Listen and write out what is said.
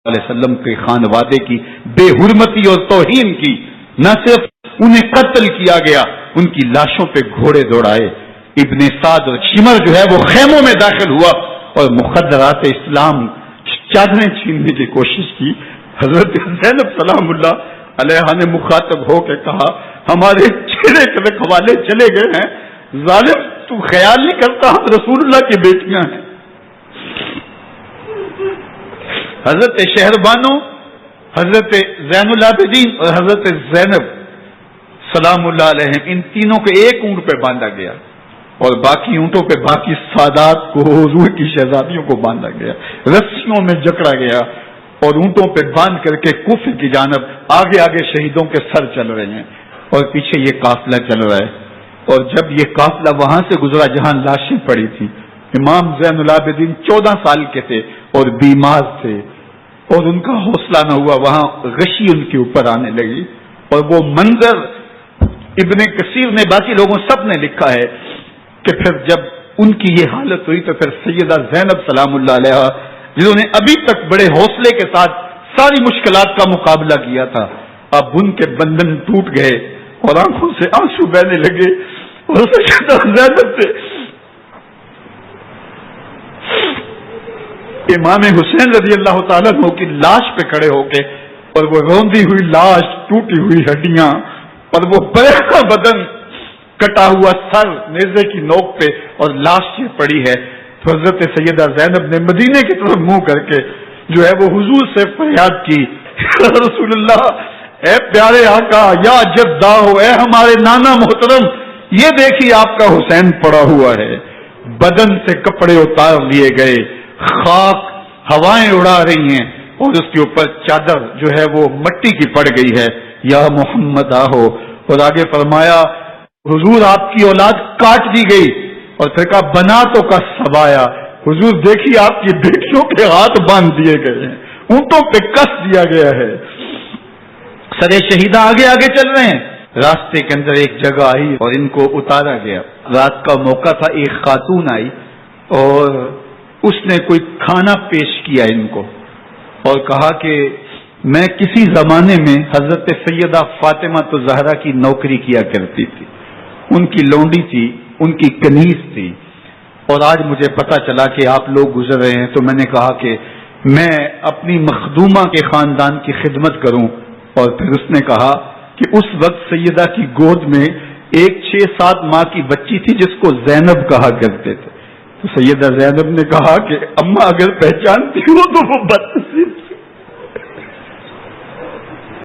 علیہ وسلم کے خانوادے کی بے حرمتی اور توہین کی، نہ صرف انہیں قتل کیا گیا، ان کی لاشوں پہ گھوڑے دوڑائے۔ ابن سعد اور شمر جو ہے وہ خیموں میں داخل ہوا اور مخدرات اسلام چادریں چھیننے کی کوشش کی۔ حضرت زینب سلام اللہ علیہ نے مخاطب ہو کے کہا، ہمارے چہرے کے رکھوالے چلے گئے ہیں، ظالم تو خیال نہیں کرتا ہم رسول اللہ کی بیٹیاں ہیں۔ حضرت شہربانو، حضرت زین العابدین اور حضرت زینب سلام اللہ علیہ، ان تینوں کو ایک اونٹ پہ باندھا گیا اور باقی اونٹوں پہ باقی سادات کو، حضور کی شہزادیوں کو باندھا گیا، رسیوں میں جکڑا گیا اور اونٹوں پہ باندھ کر کے کفر کی جانب آگے آگے شہیدوں کے سر چل رہے ہیں اور پیچھے یہ قافلہ چل رہا ہے۔ اور جب یہ قافلہ وہاں سے گزرا جہاں لاشیں پڑی تھی، امام زین العابدین 14 سال کے تھے اور بیمار تھے اور ان کا حوصلہ نہ ہوا، وہاں غشی ان کے اوپر آنے لگی اور وہ منظر ابن کثیر نے، باقی لوگوں سب نے لکھا ہے کہ پھر جب ان کی یہ حالت ہوئی تو پھر سیدہ زینب سلام اللہ علیہ، جنہوں نے ابھی تک بڑے حوصلے کے ساتھ ساری مشکلات کا مقابلہ کیا تھا، اب ان کے بندھن ٹوٹ گئے اور آنکھوں سے آنسو بہنے لگے اور سیدہ زینب سے امام حسین رضی اللہ تعالیٰ عنہ کی لاش پہ کھڑے ہو کے، اور وہ روندی ہوئی لاش، ٹوٹی ہوئی ہڈیاں اور وہ بڑا بدن، کٹا ہوا سر نیزے کی نوک پہ اور لاش یہ پڑی ہے، تو حضرت سیدہ زینب نے مدینے کی طرف منہ کر کے جو ہے وہ حضور سے فریاد کی، رسول اللہ، اے پیارے آقا، یا جدا ہو، اے ہمارے نانا محترم، یہ دیکھیے آپ کا حسین پڑا ہوا ہے، بدن سے کپڑے اتار لیے گئے، خاک ہوائیں اڑا رہی ہیں اور اس کے اوپر چادر جو ہے وہ مٹی کی پڑ گئی ہے، یا محمد آہو۔ اور آگے فرمایا، حضور آپ کی اولاد کاٹ دی گئی، اور پھر کہا بناتوں کا سبایا، حضور دیکھیے آپ کی بیٹیوں کے ہاتھ باندھ دیے گئے ہیں، اونٹوں پہ کس دیا گیا ہے، سرے شہیدہ آگے آگے چل رہے ہیں۔ راستے کے اندر ایک جگہ آئی اور ان کو اتارا گیا، رات کا موقع تھا، ایک خاتون آئی اور اس نے کوئی کھانا پیش کیا ان کو اور کہا کہ میں کسی زمانے میں حضرت سیدہ فاطمہ تو زہرا کی نوکری کیا کرتی تھی، ان کی لونڈی تھی، ان کی کنیز تھی، اور آج مجھے پتا چلا کہ آپ لوگ گزر رہے ہیں، تو میں نے کہا کہ میں اپنی مخدومہ کے خاندان کی خدمت کروں۔ اور پھر اس نے کہا کہ اس وقت سیدہ کی گود میں ایک 6-7 ماہ کی بچی تھی جس کو زینب کہا کرتے تھے، تو سیدہ زینب نے کہا کہ اماں اگر پہچانتی ہو تو وہ بدنصیب